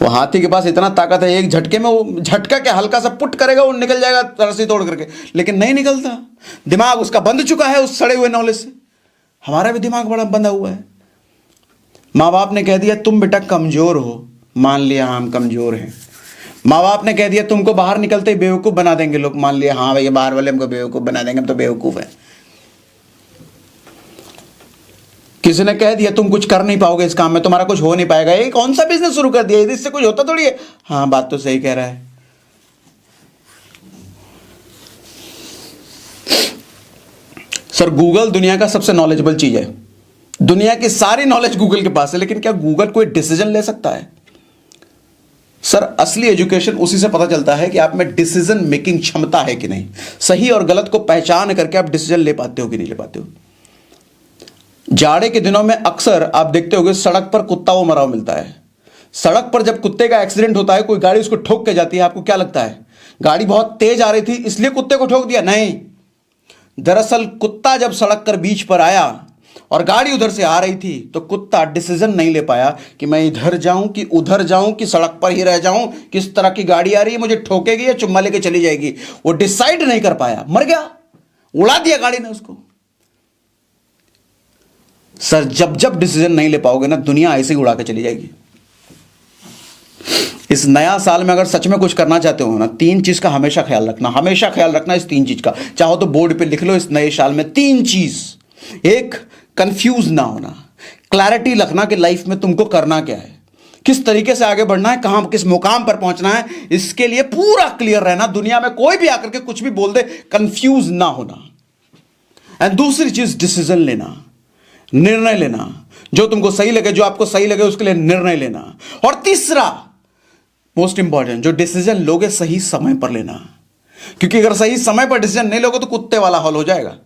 वो हाथी के पास इतना ताकत है, एक झटके में वो झटका क्या हल्का सा पुट करेगा, वो निकल जाएगा रस्सी तोड़ करके, लेकिन नहीं निकलता। दिमाग उसका बंध चुका है उस सड़े हुए नॉलेज से। हमारा भी दिमाग बड़ा बंधा हुआ है। माँ बाप ने कह दिया तुम बेटा कमजोर हो, मान लिया हाँ हम कमजोर हैं। माँ बाप ने कह दिया तुमको बाहर निकलते ही बेवकूफ़ बना देंगे लोग, मान लिया हाँ भैया बाहर वाले हमको बेवकूफ़ बना देंगे, हम तो बेवकूफ़ है। किसी ने कह दिया तुम कुछ कर नहीं पाओगे इस काम में, तुम्हारा कुछ हो नहीं पाएगा, ये कौन सा बिजनेस शुरू कर दिया, इससे कुछ होता थोड़ी है। हाँ बात तो सही कह रहा है। सर गूगल दुनिया का सबसे नॉलेजेबल चीज है, दुनिया की सारी नॉलेज गूगल के पास है, लेकिन क्या गूगल कोई डिसीजन ले सकता है? सर असली एजुकेशन उसी से पता चलता है कि आप में डिसीजन मेकिंग क्षमता है कि नहीं, सही और गलत को पहचान करके आप डिसीजन ले पाते हो कि नहीं ले पाते हो। जाड़े के दिनों में अक्सर आप देखते होगे सड़क पर कुत्ता वो मरा हुआ मिलता है। सड़क पर जब कुत्ते का एक्सीडेंट होता है, कोई गाड़ी उसको ठोक के जाती है, आपको क्या लगता है गाड़ी बहुत तेज आ रही थी इसलिए कुत्ते को ठोक दिया? नहीं, दरअसल कुत्ता जब सड़क कर बीच पर आया और गाड़ी उधर से आ रही थी तो कुत्ता डिसीजन नहीं ले पाया कि मैं इधर जाऊं कि उधर जाऊं कि सड़क पर ही रह जाऊं, किस तरह की गाड़ी आ रही है, मुझे ठोकेगी या चुम्मा लेके चली जाएगी। वो डिसाइड नहीं कर पाया, मर गया, उड़ा दिया गाड़ी ने उसको। सर जब जब डिसीजन नहीं ले पाओगे ना, दुनिया ऐसे ही उड़ा के चली जाएगी। इस नया साल में अगर सच में कुछ करना चाहते हो ना, 3 चीज का हमेशा ख्याल रखना, हमेशा ख्याल रखना इस 3 चीज का। चाहो तो बोर्ड पे लिख लो इस नए साल में 3 चीज। एक, कंफ्यूज ना होना, क्लैरिटी रखना कि लाइफ में तुमको करना क्या है, किस तरीके से आगे बढ़ना है, कहां किस मुकाम पर पहुंचना है, इसके लिए पूरा क्लियर रहना। दुनिया में कोई भी आकर के कुछ भी बोल दे, कंफ्यूज ना होना। एंड दूसरी चीज डिसीजन लेना, निर्णय लेना, जो तुमको सही लगे, जो आपको सही लगे उसके लिए निर्णय लेना। और तीसरा मोस्ट इंपॉर्टेंट, जो डिसीजन लोगे सही समय पर लेना, क्योंकि अगर सही समय पर डिसीजन नहीं लोगे तो कुत्ते वाला हॉल हो जाएगा,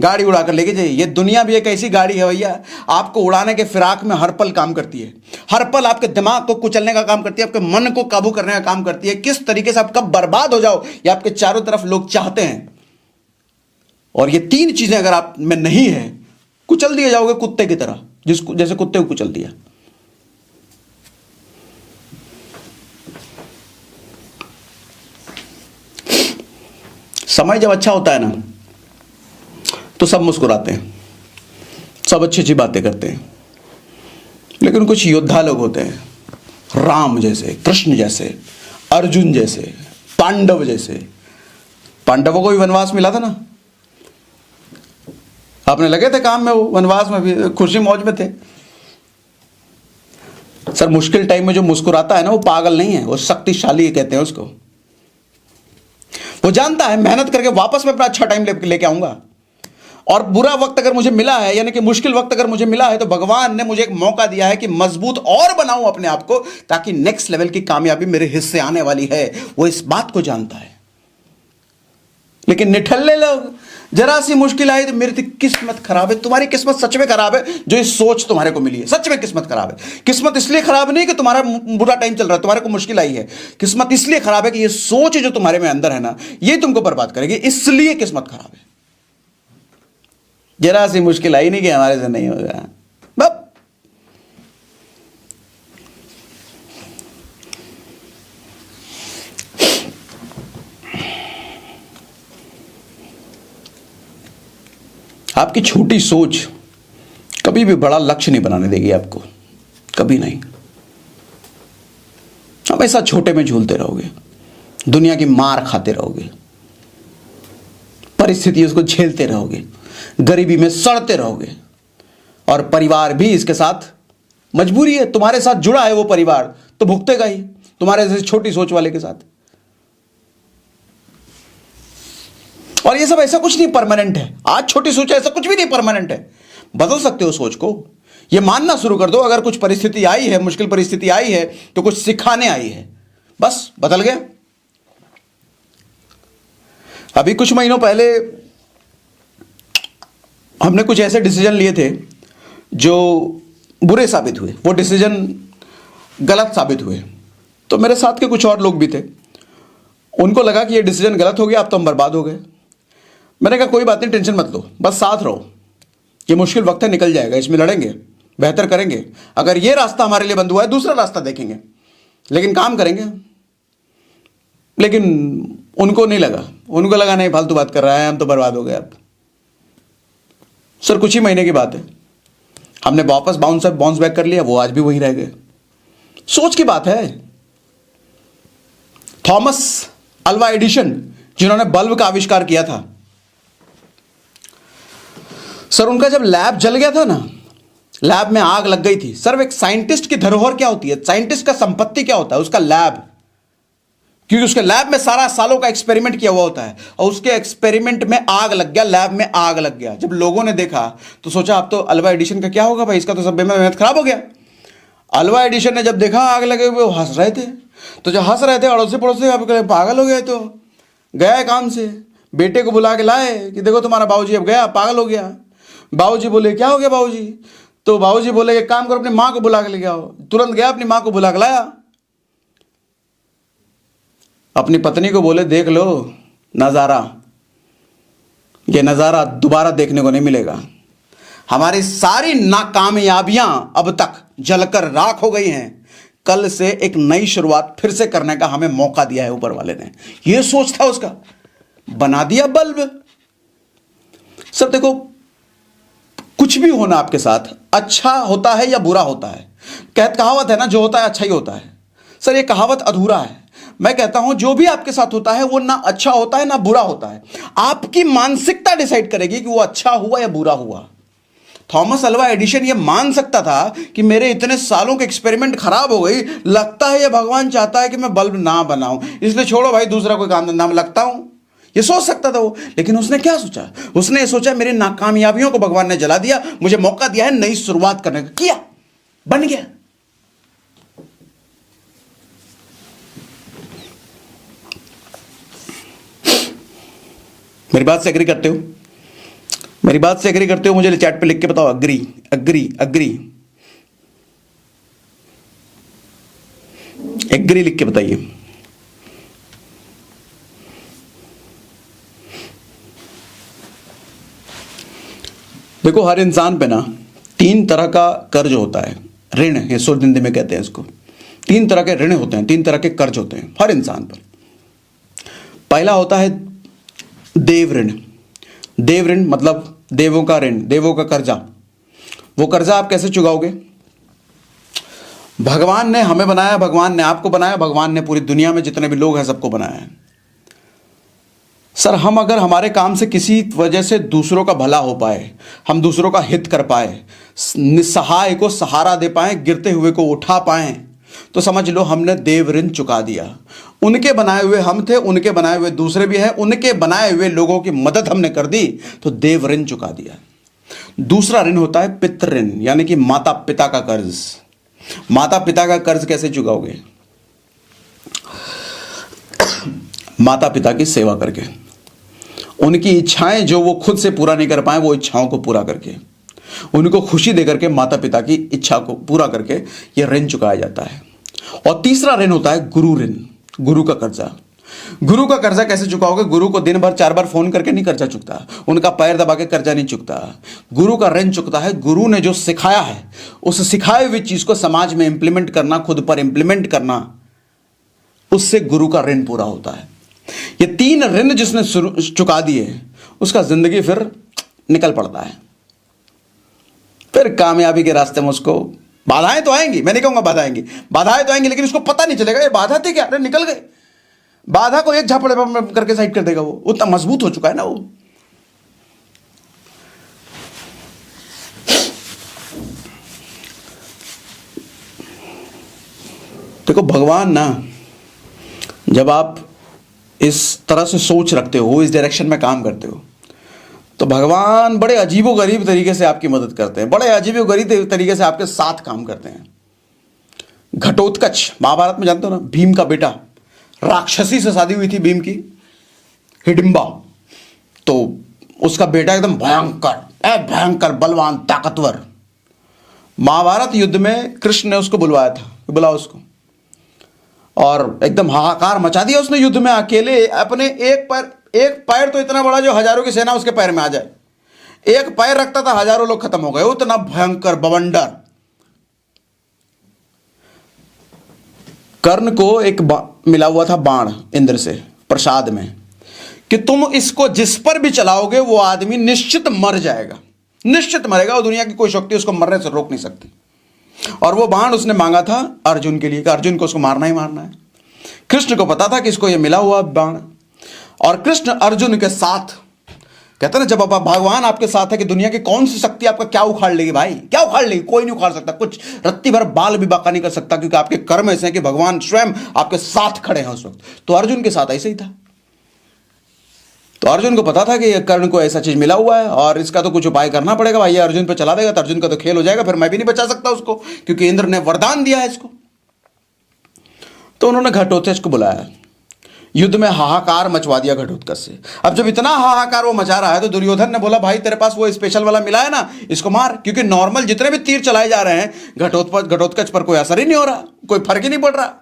गाड़ी उड़ाकर लेके जाइए। ये दुनिया भी एक ऐसी गाड़ी है भैया, आपको उड़ाने के फिराक में हर पल काम करती है, हर पल आपके दिमाग को कुचलने का काम करती है, आपके मन को काबू करने का काम करती है। किस तरीके से आप कब बर्बाद हो जाओ ये आपके चारों तरफ लोग चाहते हैं। और ये 3 चीजें अगर आप में नहीं है, कुचल दिए जाओगे कुत्ते की तरह, जिसको जैसे कुत्ते को कुचल दिया। समय जब अच्छा होता है ना तो सब मुस्कुराते हैं, सब अच्छी अच्छी बातें करते हैं, लेकिन कुछ योद्धा लोग होते हैं, राम जैसे, कृष्ण जैसे, अर्जुन जैसे, पांडव जैसे। पांडवों को भी वनवास मिला था ना, आपने लगे थे काम में, वो वनवास में भी खुशी मौज में थे। सर मुश्किल टाइम में जो मुस्कुराता है ना, वो पागल नहीं है, वो शक्तिशाली कहते हैं उसको। वो जानता है मेहनत करके वापस मैं अपना अच्छा टाइम लेके आऊंगा, और बुरा वक्त अगर मुझे मिला है, यानी कि मुश्किल वक्त अगर मुझे मिला है, तो भगवान ने मुझे एक मौका दिया है कि मजबूत और बनाऊं अपने आप को, ताकि नेक्स्ट लेवल की कामयाबी मेरे हिस्से आने वाली है। वो इस बात को जानता है। लेकिन निठल्ले लोग, जरा सी मुश्किल आई तो मेरी किस्मत खराब है। तुम्हारी किस्मत सच में खराब है जो ये सोच तुम्हारे को मिली है, सच में किस्मत खराब है। किस्मत इसलिए खराब नहीं कि तुम्हारा बुरा टाइम चल रहा है, तुम्हारे को मुश्किल आई है। किस्मत इसलिए खराब है कि ये सोच जो तुम्हारे में अंदर है ना, ये तुमको बर्बाद करेगी, इसलिए किस्मत खराब है। जरा सी मुश्किल आई नहीं कि हमारे से नहीं होगा। आपकी छोटी सोच कभी भी बड़ा लक्ष्य नहीं बनाने देगी आपको, कभी नहीं। हमेशा छोटे में झूलते रहोगे, दुनिया की मार खाते रहोगे, परिस्थिति उसको झेलते रहोगे, गरीबी में सड़ते रहोगे, और परिवार भी इसके साथ मजबूरी है, तुम्हारे साथ जुड़ा है वो परिवार तो भुगतेगा ही, तुम्हारे जैसे छोटी सोच वाले के साथ। और ये सब ऐसा कुछ नहीं परमानेंट है। आज छोटी सोच है, ऐसा कुछ भी नहीं परमानेंट है। बदल सकते हो सोच को। ये मानना शुरू कर दो, अगर कुछ परिस्थिति आई है, मुश्किल परिस्थिति आई है, तो कुछ सिखाने आई है, बस बदल गया। अभी कुछ महीनों पहले हमने कुछ ऐसे डिसीजन लिए थे जो बुरे साबित हुए, वो डिसीजन गलत साबित हुए। तो मेरे साथ के कुछ और लोग भी थे, उनको लगा कि ये डिसीजन गलत हो गया, अब तो हम बर्बाद हो गए। मैंने कहा कोई बात नहीं, टेंशन मत लो, बस साथ रहो, ये मुश्किल वक्त है, निकल जाएगा, इसमें लड़ेंगे, बेहतर करेंगे। अगर ये रास्ता हमारे लिए बंद हुआ है, दूसरा रास्ता देखेंगे। लेकिन काम करेंगे। लेकिन उनको नहीं लगा, उनको लगा नहीं फालतू बात कर रहा है, हम तो बर्बाद हो गए अब। सर कुछ ही महीने की बात है, हमने वापस बाउंस बैक कर लिया, वो आज भी वही रह गए। सोच की बात है। थॉमस अल्वा एडिशन जिन्होंने बल्ब का आविष्कार किया था, सर उनका जब लैब जल गया था ना, लैब में आग लग गई थी। सर एक साइंटिस्ट की धरोहर क्या होती है, साइंटिस्ट का संपत्ति क्या होता है, उसका लैब। क्योंकि उसके लैब में सारा सालों का एक्सपेरिमेंट किया हुआ होता है, और उसके एक्सपेरिमेंट में आग लग गया, लैब में आग लग गया। जब लोगों ने देखा तो सोचा अब तो अल्वा एडिशन का क्या होगा भाई, इसका तो सब मेहनत खराब हो गया। अल्वा एडिशन ने जब देखा आग लगे हुए, वो हंस रहे थे। तो जब हंस रहे थे अड़ोसी पड़ोसी आप पागल हो गए, तो गया काम से बेटे को बुला के लाए कि देखो तुम्हारा बाबूजी अब गया, पागल हो गया। बाबूजी बोले क्या हो गया बाबूजी, तो बाबूजी बोले एक काम करो अपनी माँ को बुला के ले आओ। तुरंत गया, अपनी माँ को बुला के लाया। अपनी पत्नी को बोले देख लो नज़ारा, ये नज़ारा दोबारा देखने को नहीं मिलेगा। हमारी सारी नाकामयाबियां अब तक जलकर राख हो गई हैं, कल से एक नई शुरुआत फिर से करने का हमें मौका दिया है ऊपर वाले ने। यह सोच था उसका, बना दिया बल्ब। सब देखो, कुछ भी होना आपके साथ अच्छा होता है या बुरा होता है। कहावत है ना, जो होता है अच्छा ही होता है। सर ये कहावत अधूरा है। मैं कहता हूं जो भी आपके साथ होता है वो ना अच्छा होता है ना बुरा होता है। आपकी मानसिकता डिसाइड करेगी कि वो अच्छा हुआ या बुरा हुआ। थॉमस अल्वा एडिशन ये मान सकता था कि मेरे इतने सालों के एक्सपेरिमेंट खराब हो गई, लगता है ये भगवान चाहता है कि मैं बल्ब ना बनाऊं, इसलिए छोड़ो भाई दूसरा कोई काम धंधा में लगता हूं। ये सोच सकता था वो। लेकिन उसने क्या सोचा, उसने ये सोचा मेरी नाकामयाबियों को भगवान ने जला दिया, मुझे मौका दिया है नई शुरुआत करने का। किया, बन गया। मेरी बात से एग्री करते हो? मेरी बात से एग्री करते हो? मुझे चैट पे लिख के बताओ अग्री अग्री अग्री एग्री लिख के बताइए। देखो हर इंसान पे ना 3 तरह का कर्ज होता है, ऋण है, शुद्ध हिंदी में कहते हैं इसको। 3 तरह के ऋण होते हैं, 3 तरह के कर्ज होते हैं हर इंसान पर। पहला होता है देव ऋण। देव ऋण मतलब देवों का ऋण, देवों का कर्जा। वो कर्जा आप कैसे चुकाओगे? भगवान ने हमें बनाया, भगवान ने आपको बनाया, भगवान ने पूरी दुनिया में जितने भी लोग हैं सबको बनाया है। सर हम अगर हमारे काम से किसी वजह से दूसरों का भला हो पाए, हम दूसरों का हित कर पाए, निस्सहाय को सहारा दे पाए, गिरते हुए को उठा पाए, तो समझ लो हमने देव ऋण चुका दिया। उनके बनाए हुए हम थे, उनके बनाए हुए दूसरे भी हैं, उनके बनाए हुए लोगों की मदद हमने कर दी, तो देव ऋण चुका दिया। दूसरा ऋण होता है पितृ ऋण, यानी कि माता पिता का कर्ज। माता पिता का कर्ज कैसे चुकाओगे? माता पिता की सेवा करके, उनकी इच्छाएं जो वो खुद से पूरा नहीं कर पाए वो इच्छाओं को पूरा करके, उनको खुशी देकर के माता पिता की इच्छा को पूरा करके ये ऋण चुकाया जाता है। और तीसरा ऋण होता है गुरु ऋण, गुरु का कर्जा। गुरु का कर्जा कैसे चुकाओगे? गुरु को दिन भर 4 बार फोन करके नहीं कर्जा चुकता, उनका पैर दबा के कर्जा नहीं चुकता। गुरु का ऋण चुकता है गुरु ने जो सिखाया है, उस सिखाए हुई चीज को समाज में इंप्लीमेंट करना, खुद पर इंप्लीमेंट करना, उससे गुरु का ऋण पूरा होता है। ये 3 ऋण जिसने चुका दिए उसका जिंदगी फिर निकल पड़ता है। फिर कामयाबी के रास्ते में उसको बाधाएं तो आएंगी, मैं नहीं कहूंगा बाधाएं तो आएंगी, लेकिन उसको पता नहीं चलेगा ये बाधा थी क्या, अरे निकल गए। बाधा को एक झापड़े करके साइड कर देगा, वो उतना मजबूत हो चुका है ना वो। देखो भगवान ना, जब आप इस तरह से सोच रखते हो, इस डायरेक्शन में काम करते हो, तो भगवान बड़े अजीबोगरीब तरीके से आपकी मदद करते हैं, बड़े अजीबोगरीब तरीके से आपके साथ काम करते हैं। घटोत्कच महाभारत में जानते हो ना, भीम का बेटा, राक्षसी से शादी हुई थी भीम की, हिडिंबा। तो उसका बेटा एकदम भयंकर बलवान ताकतवर। महाभारत युद्ध में कृष्ण ने उसको बुलवाया था, बुलाओ उसको, और एकदम हाहाकार मचा दिया उसने युद्ध में। अकेले अपने एक पैर तो इतना बड़ा जो हजारों की सेना उसके पैर में आ जाए, एक पैर रखता था हजारों लोग खत्म हो गए, उतना भयंकर बवंडर। कर्ण को एक मिला हुआ था बाण इंद्र से प्रसाद में कि तुम इसको जिस पर भी चलाओगे वो आदमी निश्चित मर जाएगा, निश्चित मरेगा, और दुनिया की कोई शक्ति उसको मरने से रोक नहीं सकती। और वो बाण उसने मांगा था अर्जुन के लिए कि अर्जुन को उसको मारना ही मारना है। कृष्ण को पता था कि इसको ये मिला हुआ बाण, और कृष्ण अर्जुन के साथ कहते ना, जब भगवान आपके साथ है कि दुनिया की कौन सी शक्ति आपका क्या उखाड़ लेगी भाई, क्या उखाड़ लेगी, कोई नहीं उखाड़ सकता, कुछ रत्ती भर बाल भी बाका नहीं कर सकता, क्योंकि आपके कर्म ऐसे हैं कि भगवान स्वयं आपके साथ खड़े हैं उस वक्त। तो अर्जुन के साथ ऐसे ही था। तो अर्जुन को पता था कि कर्ण को ऐसा चीज मिला हुआ है और इसका तो कुछ उपाय करना पड़ेगा भाई, ये अर्जुन पे चला देगा तो अर्जुन का तो खेल हो जाएगा, फिर मैं भी नहीं बचा सकता उसको, क्योंकि इंद्र ने वरदान दिया है इसको। तो उन्होंने घटोत्कच को बुलाया, युद्ध में हाहाकार मचवा दिया घटोत्कच से। अब जब इतना हाहाकार वो मचा रहा है तो दुर्योधन ने बोला, भाई तेरे पास वो स्पेशल वाला मिला है ना, इसको मार, क्योंकि नॉर्मल जितने भी तीर चलाए जा रहे हैं घटोत्कच पर कोई असर ही नहीं हो रहा, कोई फर्क ही नहीं पड़ रहा।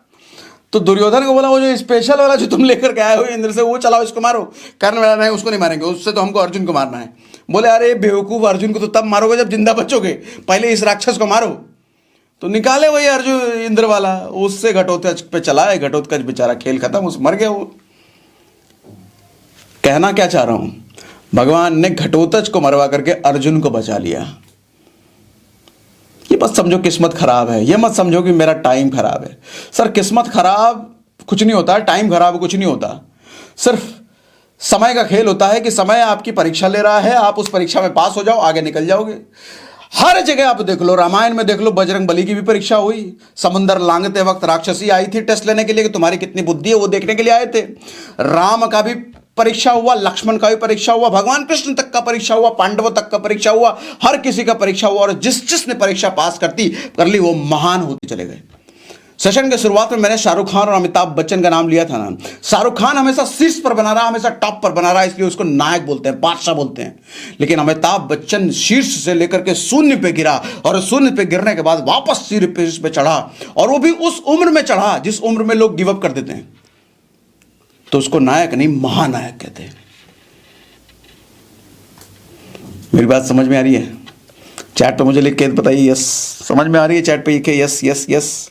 तो दुर्योधन को बोला, वो जो स्पेशल वाला जो तुम लेकर के आए हो इंद्र से, वो चलाओ, इसको मारो। कर्ण वाला नहीं, उसको नहीं मारेंगे, उससे तो हमको अर्जुन को मारना है। बोले, अरे बेवकूफ, अर्जुन को तो तब मारोगे जब जिंदा बचोगे, पहले इस राक्षस को मारो। तो निकाले वही अर्जुन इंद्र वाला, उससे घटोत्कच पे चलाए, घटोत्कच बेचारा खेल खत्म, उस मर गया वो। कहना क्या चाह रहा हूं, भगवान ने घटोत्कच को मरवा करके अर्जुन को बचा लिया। ये मत समझो किस्मत खराब है, ये मत समझो कि मेरा टाइम खराब है। सर किस्मत खराब कुछ नहीं होता, टाइम खराब कुछ नहीं होता, सिर्फ समय का खेल होता है कि समय आपकी परीक्षा ले रहा है, आप उस परीक्षा में पास हो जाओ, आगे निकल जाओगे। हर जगह आप देख लो, रामायण में देख लो, बजरंग बली की भी परीक्षा हुई, समुंदर लांघते वक्त राक्षसी आई थी टेस्ट लेने के लिए कि तुम्हारी कितनी बुद्धि है, वो देखने के लिए आए थे। राम का भी परीक्षा हुआ, लक्ष्मण का भी परीक्षा हुआ, भगवान कृष्ण तक का परीक्षा हुआ, पांडवों तक का परीक्षा हुआ, हर किसी का परीक्षा हुआ, और जिसने परीक्षा पास कर ली वो महान होते चले गए। सेशन के शुरुआत में मैंने शाहरुख खान और अमिताभ बच्चन का नाम लिया था ना। शाहरुख खान हमेशा शीर्ष पर बना रहा, हमेशा टॉप पर बना रहा, इसलिए उसको नायक बोलते हैं, बादशाह बोलते हैं। लेकिन अमिताभ बच्चन शीर्ष से लेकर के शून्य पे गिरा, और शून्य पे गिरने के बाद वापस शीर्ष पे चढ़ा, और वो भी उस उम्र में चढ़ा जिस उम्र में लोग गिव अप कर देते हैं। तो उसको नायक नहीं, महानायक कहते हैं। मेरी बात समझ में आ रही है? चैट पे मुझे लिख के बताइए यस। समझ में आ रही है? चैट पे लिखे यस यस यस।